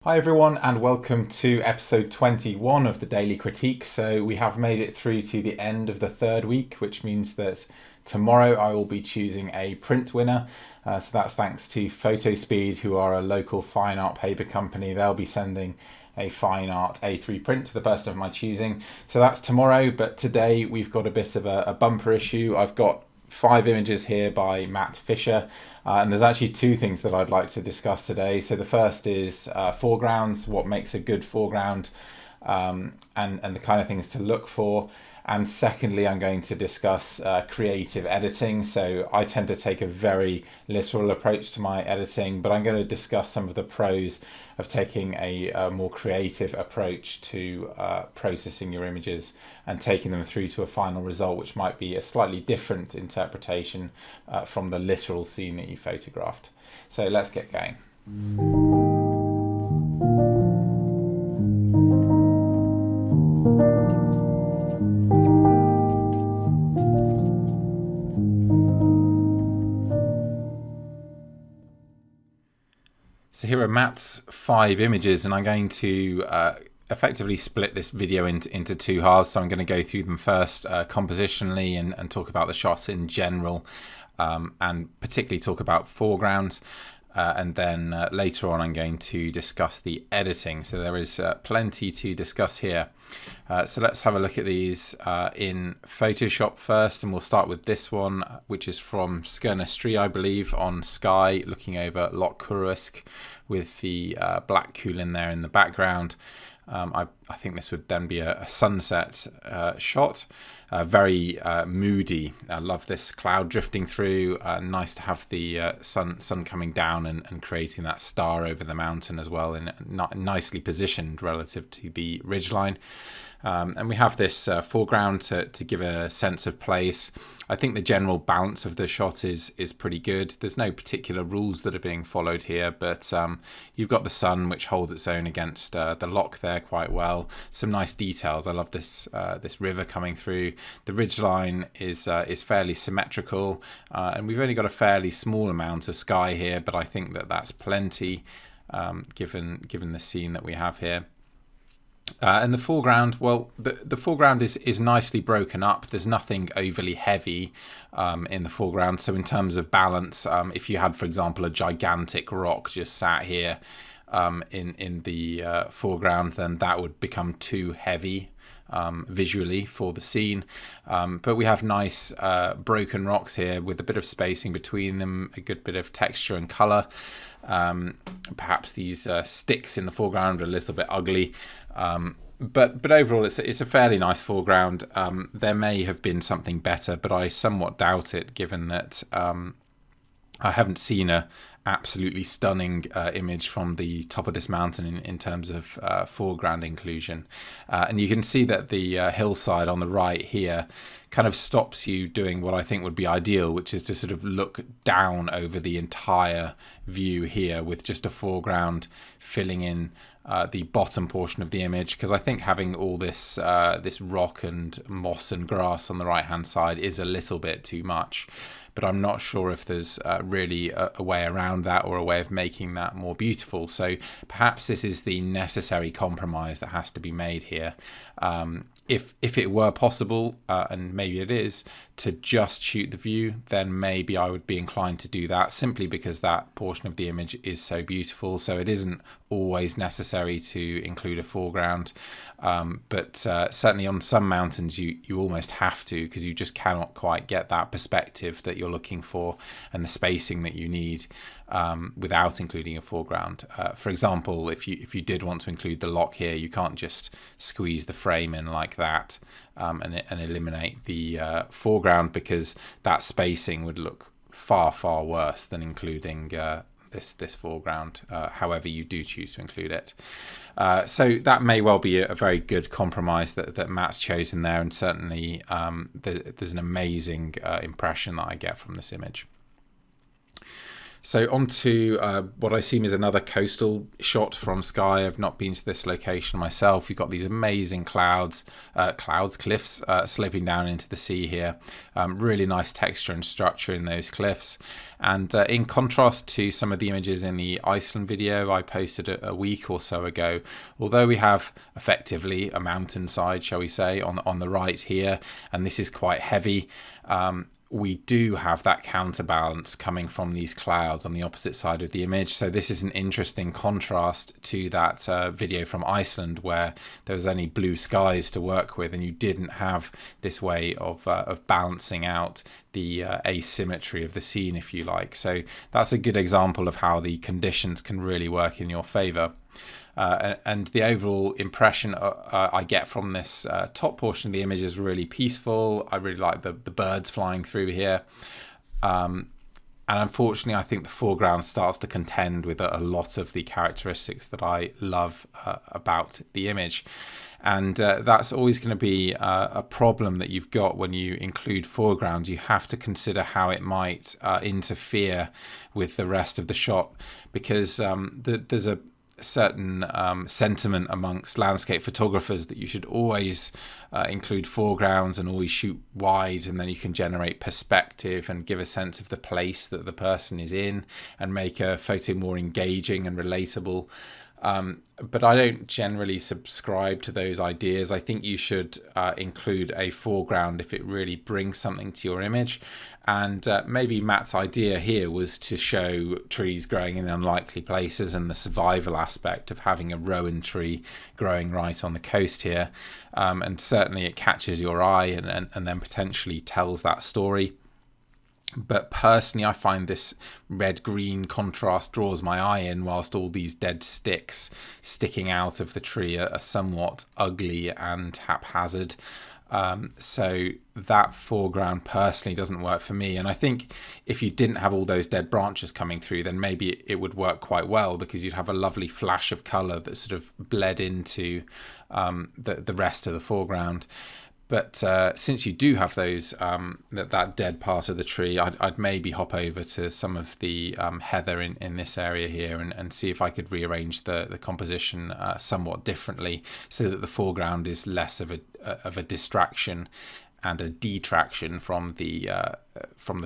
Hi everyone and welcome to episode 21 of the Daily Critique. So we have made it through to the end of the third week, which means that tomorrow I will be choosing a print winner. So that's thanks to PhotoSpeed, who are a local fine art paper company. They'll be sending a fine art A3 print to the person of my choosing. So that's tomorrow, but today we've got a bit of a bumper issue. I've got 5 images here by Matt Fischer, and there's actually 2 things that I'd like to discuss today. So the first is foregrounds, what makes a good foreground, and the kind of things to look for. And secondly, I'm going to discuss creative editing. So I tend to take a very literal approach to my editing, but I'm going to discuss some of the pros of taking a more creative approach to processing your images and taking them through to a final result, which might be a slightly different interpretation from the literal scene that you photographed. So let's get going. So here are Matt's 5 images, and I'm going to effectively split this video into 2 halves. So I'm going to go through them first compositionally and talk about the shots in general, and particularly talk about foregrounds. And then later on I'm going to discuss the editing. So there is plenty to discuss here. So let's have a look at these in Photoshop first, and we'll start with this one, which is from Skirnestri, I believe, on Skye, looking over Loch Curuisk with the black Coolin there in the background. I think this would then be a sunset shot. Very moody. I love this cloud drifting through. Nice to have the sun coming down and creating that star over the mountain as well, and nicely positioned relative to the ridgeline. And we have this foreground to give a sense of place. I think the general balance of the shot is pretty good. There's no particular rules that are being followed here, but you've got the sun, which holds its own against the loch there quite well. Some nice details. I love this this river coming through. The ridgeline is fairly symmetrical, and we've only got a fairly small amount of sky here, but I think that's plenty given the scene that we have here. And the foreground, well, the foreground is nicely broken up. There's nothing overly heavy in the foreground. So in terms of balance, if you had, for example, a gigantic rock just sat here in the foreground, then that would become too heavy visually for the scene. But we have nice broken rocks here with a bit of spacing between them, a good bit of texture and colour. Perhaps these sticks in the foreground are a little bit ugly. But overall, it's a fairly nice foreground. There may have been something better, but I somewhat doubt it, given that I haven't seen a absolutely stunning image from the top of this mountain in terms of foreground inclusion. And you can see that the hillside on the right here kind of stops you doing what I think would be ideal, which is to sort of look down over the entire view here with just a foreground filling in the bottom portion of the image, because I think having all this this rock and moss and grass on the right hand side is a little bit too much. But I'm not sure if there's really a way around that or a way of making that more beautiful. So perhaps this is the necessary compromise that has to be made here. If it were possible, and maybe it is, to just shoot the view, then maybe I would be inclined to do that, simply because that portion of the image is so beautiful. So it isn't always necessary to include a foreground, but certainly on some mountains you almost have to, because you just cannot quite get that perspective that you're looking for and the spacing that you need without including a foreground. For example, if you did want to include the loch here, you can't just squeeze the frame in like that and eliminate the foreground, because that spacing would look far worse than including this foreground, however you do choose to include it. So that may well be a very good compromise that Matt's chosen there, and certainly there's an amazing impression that I get from this image. So on to what I assume is another coastal shot from Skye. I've not been to this location myself. You've got these amazing cliffs sloping down into the sea here. Really nice texture and structure in those cliffs. And in contrast to some of the images in the Iceland video I posted a week or so ago, although we have effectively a mountainside, shall we say, on the right here, and this is quite heavy, we do have that counterbalance coming from these clouds on the opposite side of the image. So this is an interesting contrast to that video from Iceland, where there was only blue skies to work with, and you didn't have this way of balancing out the asymmetry of the scene, if you like. So that's a good example of how the conditions can really work in your favor. And the overall impression I get from this top portion of the image is really peaceful. I really like the birds flying through here. And unfortunately, I think the foreground starts to contend with a lot of the characteristics that I love about the image. And that's always going to be a problem that you've got when you include foregrounds. You have to consider how it might interfere with the rest of the shot, because there's a certain sentiment amongst landscape photographers that you should always include foregrounds and always shoot wide, and then you can generate perspective and give a sense of the place that the person is in and make a photo more engaging and relatable. But I don't generally subscribe to those ideas. I think you should include a foreground if it really brings something to your image. And maybe Matt's idea here was to show trees growing in unlikely places and the survival aspect of having a rowan tree growing right on the coast here. And certainly it catches your eye and then potentially tells that story. But personally, I find this red-green contrast draws my eye in, whilst all these dead sticks sticking out of the tree are somewhat ugly and haphazard. So that foreground personally doesn't work for me. And I think if you didn't have all those dead branches coming through, then maybe it would work quite well, because you'd have a lovely flash of colour that sort of bled into the rest of the foreground. But since you do have those that dead part of the tree, I'd maybe hop over to some of the heather in this area here and see if I could rearrange the composition somewhat differently, so that the foreground is less of a distraction and a detraction from the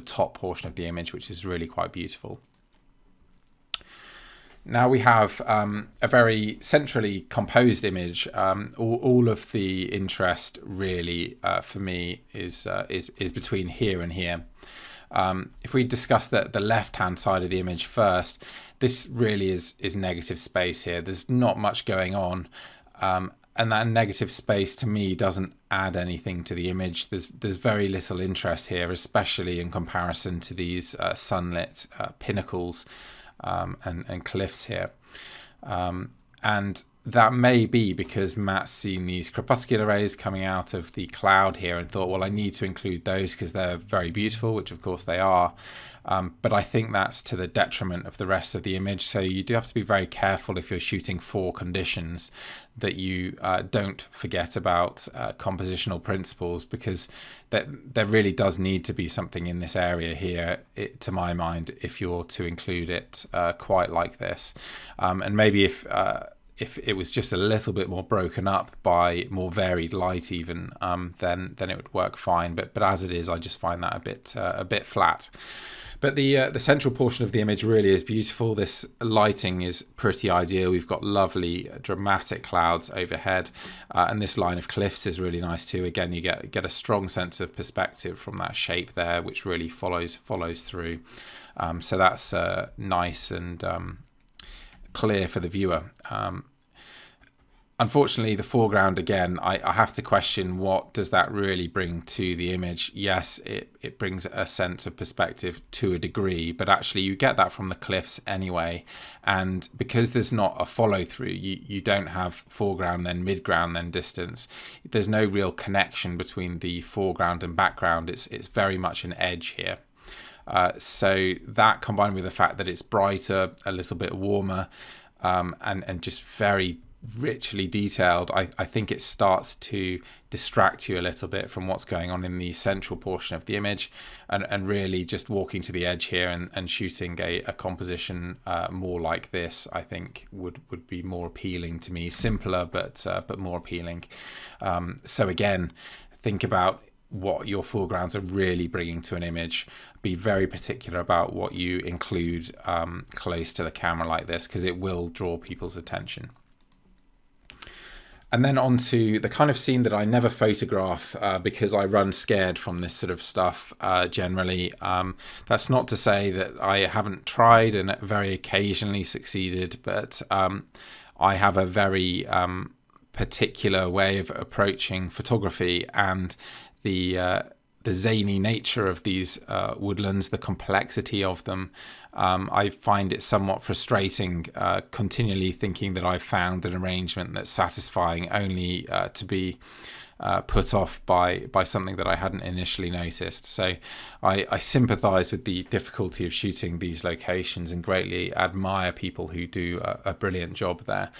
top portion of the image, which is really quite beautiful. Now we have a very centrally composed image. All of the interest really for me is between here and here. If we discuss the left-hand side of the image first, this really is negative space here. There's not much going on, and that negative space to me doesn't add anything to the image. There's very little interest here, especially in comparison to these sunlit pinnacles and cliffs here. And that may be because Matt's seen these crepuscular rays coming out of the cloud here and thought, well, I need to include those because they're very beautiful, which of course they are. But I think that's to the detriment of the rest of the image. So you do have to be very careful if you're shooting for conditions that you don't forget about compositional principles, because there really does need to be something in this area here, to my mind, if you're to include it quite like this. And maybe if it was just a little bit more broken up by more varied light even, then it would work fine. But as it is, I just find that a bit flat. But the central portion of the image really is beautiful. This lighting is pretty ideal. We've got lovely dramatic clouds overhead, and this line of cliffs is really nice too. Again, you get a strong sense of perspective from that shape there, which really follows through. So that's nice and clear for the viewer. Unfortunately, the foreground, again, I have to question, what does that really bring to the image? Yes, it brings a sense of perspective to a degree, but actually you get that from the cliffs anyway. And because there's not a follow through, you don't have foreground, then midground, then distance. There's no real connection between the foreground and background. It's very much an edge here. So that, combined with the fact that it's brighter, a little bit warmer, and just very richly detailed, I think it starts to distract you a little bit from what's going on in the central portion of the image, and really just walking to the edge here and shooting a composition more like this, I think would be more appealing to me. Simpler, but more appealing. So again, think about what your foregrounds are really bringing to an image. Be very particular about what you include close to the camera like this, because it will draw people's attention. And then on to the kind of scene that I never photograph because I run scared from this sort of stuff generally. That's not to say that I haven't tried and very occasionally succeeded, but I have a very particular way of approaching photography, and the zany nature of these woodlands, the complexity of them. I find it somewhat frustrating continually thinking that I've found an arrangement that's satisfying, only to be put off by something that I hadn't initially noticed. So I sympathise with the difficulty of shooting these locations and greatly admire people who do a brilliant job there.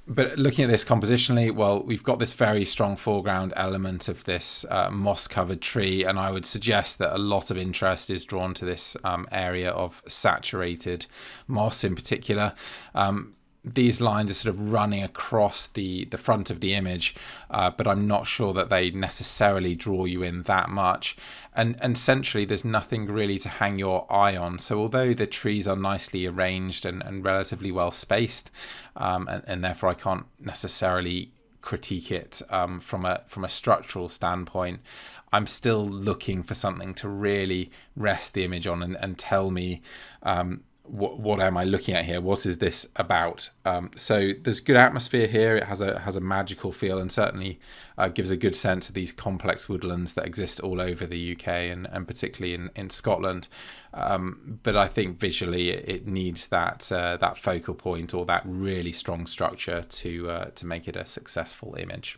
But looking at this compositionally, well, we've got this very strong foreground element of this moss-covered tree, and I would suggest that a lot of interest is drawn to this area of saturated moss in particular. These lines are sort of running across the front of the image, but I'm not sure that they necessarily draw you in that much. And centrally, there's nothing really to hang your eye on. So although the trees are nicely arranged and relatively well spaced, and therefore I can't necessarily critique it from a structural standpoint, I'm still looking for something to really rest the image on and tell me what am I looking at here? What is this about? So there's good atmosphere here. It has a magical feel, and certainly gives a good sense of these complex woodlands that exist all over the UK and particularly in Scotland. But I think visually it needs that focal point or that really strong structure to make it a successful image.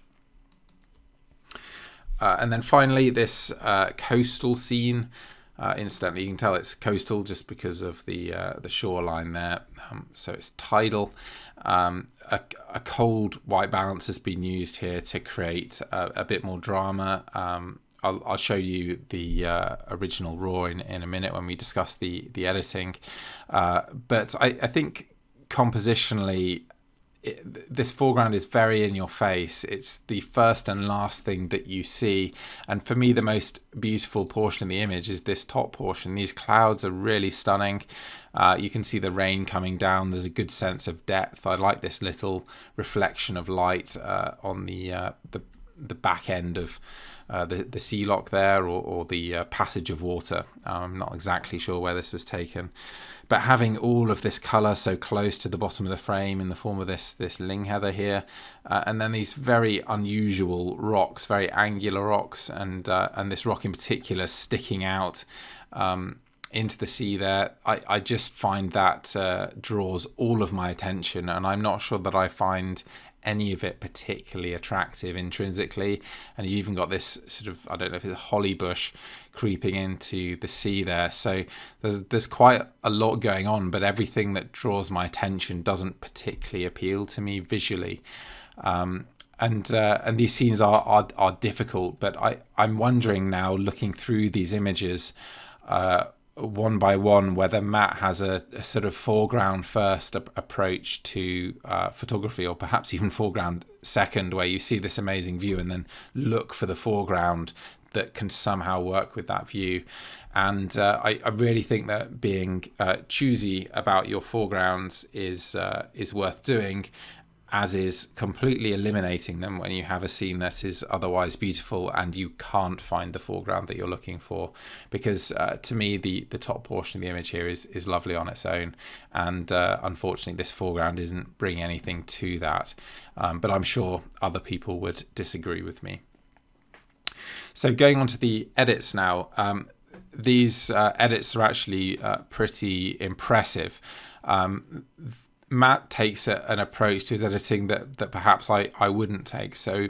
And then finally, this coastal scene. Incidentally, you can tell it's coastal just because of the shoreline there. So it's tidal. A cold white balance has been used here to create a bit more drama. I'll show you the original raw in a minute when we discuss the editing. But I think compositionally, this foreground is very in your face. It's the first and last thing that you see, and for me the most beautiful portion of the image is this top portion. These clouds are really stunning. You can see the rain coming down. There's a good sense of depth. I like this little reflection of light on the back end of the sea lock there, or the passage of water. I'm not exactly sure where this was taken, but having all of this colour so close to the bottom of the frame in the form of this ling heather here, and then these very unusual rocks, very angular rocks, and this rock in particular sticking out into the sea there. I just find that draws all of my attention, and I'm not sure that I find any of it particularly attractive intrinsically. And you even got this sort of, I don't know if it's a holly bush creeping into the sea there. So there's quite a lot going on, but everything that draws my attention doesn't particularly appeal to me visually. And these scenes are difficult, but I'm wondering now, looking through these images one by one, whether Matt has a sort of foreground first approach to photography, or perhaps even foreground second, where you see this amazing view and then look for the foreground that can somehow work with that view. And I really think that being choosy about your foregrounds is worth doing, as is completely eliminating them when you have a scene that is otherwise beautiful and you can't find the foreground that you're looking for. Because to me, the top portion of the image here is lovely on its own, and unfortunately this foreground isn't bringing anything to that. But I'm sure other people would disagree with me. So going on to the edits now, these edits are actually pretty impressive. Matt takes an approach to his editing that perhaps I wouldn't take. So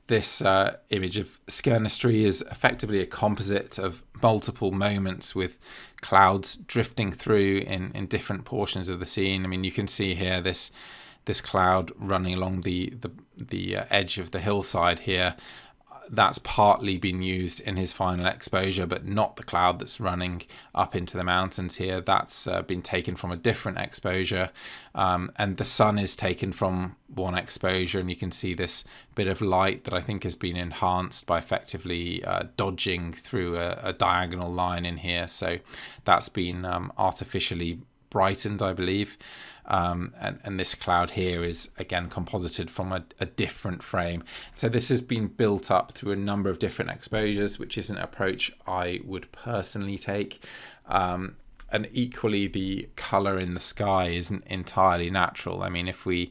this image of Skernistry is effectively a composite of multiple moments with clouds drifting through in different portions of the scene. I mean, you can see here this this cloud running along the edge of the hillside here, that's partly been used in his final exposure, but not the cloud that's running up into the mountains here. That's been taken from a different exposure, and the sun is taken from one exposure, and you can see this bit of light that I think has been enhanced by effectively dodging through a diagonal line in here. So that's been artificially brightened, I believe. And this cloud here is again composited from a different frame. So this has been built up through a number of different exposures, which is an approach I would personally take. And equally, the color in the sky isn't entirely natural. I mean, if we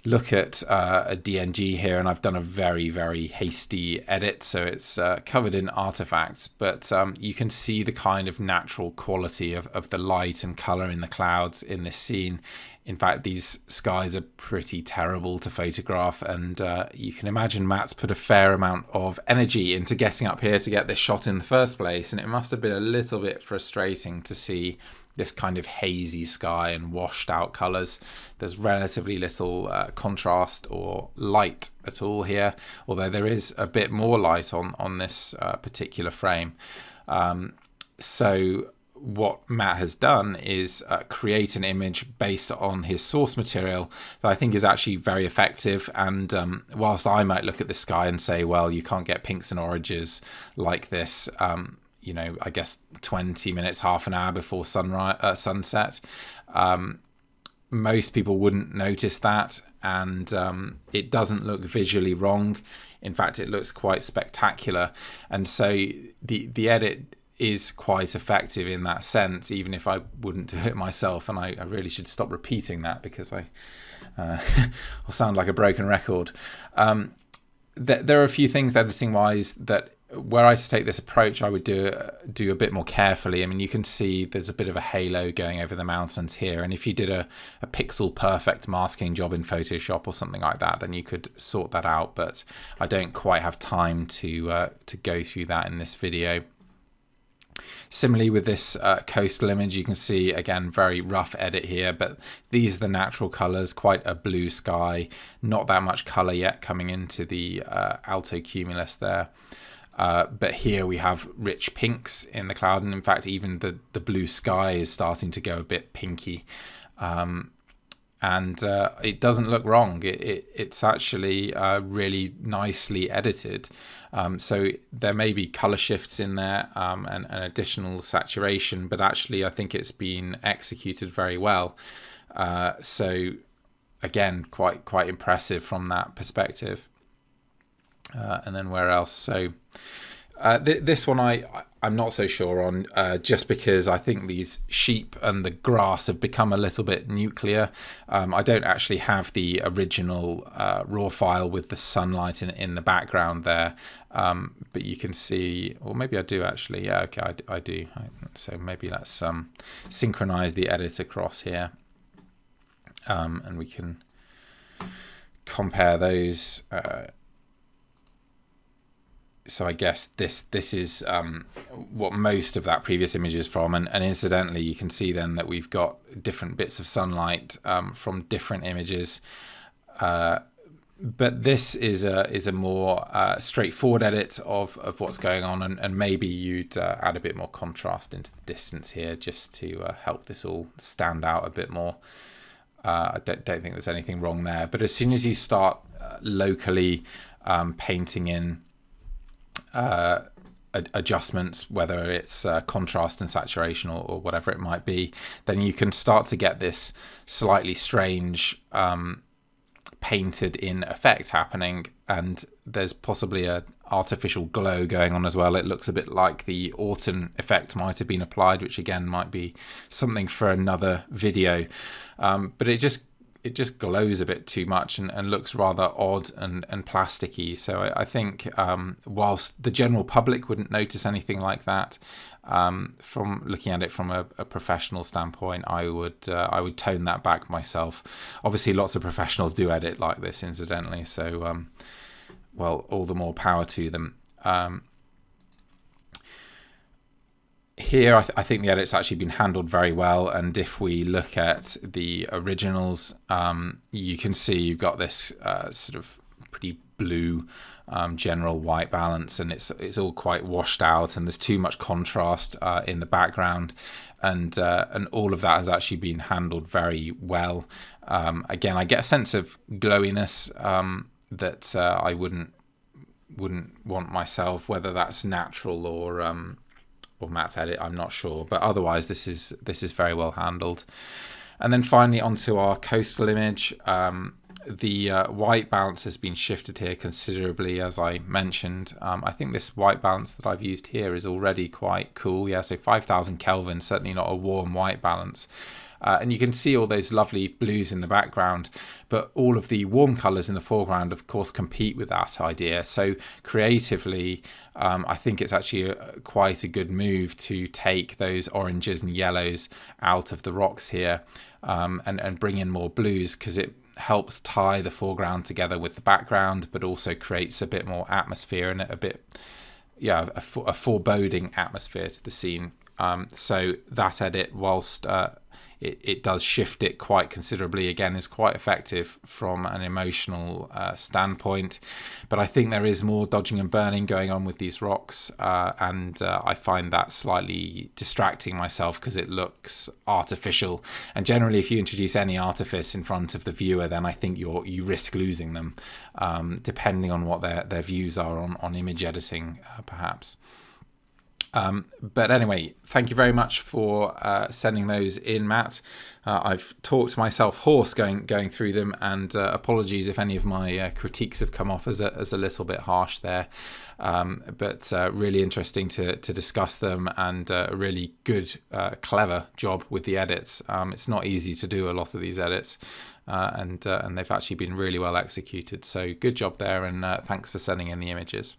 look at a DNG here, and I've done a very, very hasty edit, so it's covered in artifacts, but you can see the kind of natural quality of the light and color in the clouds in this scene. In fact, these skies are pretty terrible to photograph, and you can imagine Matt's put a fair amount of energy into getting up here to get this shot in the first place, and it must have been a little bit frustrating to see this kind of hazy sky and washed out colors. There's relatively little contrast or light at all here, although there is a bit more light on this particular frame. So what Matt has done is create an image based on his source material that I think is actually very effective. And whilst I might look at the sky and say, well, you can't get pinks and oranges like this, you know, I guess 20 minutes, half an hour before sunset. Most people wouldn't notice that, and it doesn't look visually wrong. In fact, it looks quite spectacular. And so the edit is quite effective in that sense, even if I wouldn't do it myself. And I really should stop repeating that, because I'll sound like a broken record. There are a few things editing wise that, where I take this approach, I would do a bit more carefully. I mean, you can see there's a bit of a halo going over the mountains here, and if you did a pixel perfect masking job in Photoshop or something like that, then you could sort that out. But I don't quite have time to go through that in this video. Similarly with this coastal image, you can see again very rough edit here, but these are the natural colors, quite a blue sky, not that much color yet coming into the alto cumulus there. But here we have rich pinks in the cloud, and in fact even the blue sky is starting to go a bit pinky, and it doesn't look wrong. It's actually really nicely edited. So there may be color shifts in there and additional saturation, but actually I think it's been executed very well. So again, quite impressive from that perspective. And then where else? So this one I'm not so sure on, just because I think these sheep and the grass have become a little bit nuclear. I don't actually have the original raw file with the sunlight in the background there, but you can see, or maybe I do actually. Yeah, okay, I do. So maybe let's synchronize the edit across here, and we can compare those. So I guess this is what most of that previous image is from, and incidentally you can see then that we've got different bits of sunlight from different images, but this is a more straightforward edit of what's going on, and maybe you'd add a bit more contrast into the distance here just to help this all stand out a bit more. I don't think there's anything wrong there, but as soon as you start locally painting in adjustments, whether it's contrast and saturation or whatever it might be, then you can start to get this slightly strange painted in effect happening, and there's possibly a artificial glow going on as well. It looks a bit like the autumn effect might have been applied, which again might be something for another video, but it just glows a bit too much and looks rather odd and plasticky. So I think whilst the general public wouldn't notice anything like that, from looking at it from a professional standpoint, I would tone that back myself. Obviously, lots of professionals do edit like this, incidentally. So, well, all the more power to them. Here, I think the edit's actually been handled very well, and if we look at the originals, you can see you've got this sort of pretty blue general white balance, and it's all quite washed out, and there's too much contrast in the background, and all of that has actually been handled very well. Again, I get a sense of glowiness that I wouldn't want myself, whether that's natural or Matt's edit, I'm not sure, but otherwise this is very well handled. And then finally onto our coastal image. The white balance has been shifted here considerably, as I mentioned. I think this white balance that I've used here is already quite cool. Yeah, so 5,000 Kelvin, certainly not a warm white balance. And you can see all those lovely blues in the background, but all of the warm colours in the foreground, of course, compete with that idea. So creatively, I think it's actually quite a good move to take those oranges and yellows out of the rocks here and bring in more blues, because it helps tie the foreground together with the background, but also creates a bit more atmosphere and a foreboding atmosphere to the scene. So that edit, whilst it does shift it quite considerably, again, is quite effective from an emotional standpoint. But I think there is more dodging and burning going on with these rocks, and I find that slightly distracting myself because it looks artificial. And generally, if you introduce any artifice in front of the viewer, then I think you risk losing them, depending on what their views are on image editing, perhaps. But anyway, thank you very much for sending those in, Matt. I've talked myself hoarse going through them, and apologies if any of my critiques have come off as a little bit harsh there. But really interesting to discuss them, and a really good, clever job with the edits. It's not easy to do a lot of these edits, and they've actually been really well executed. So good job there, and thanks for sending in the images.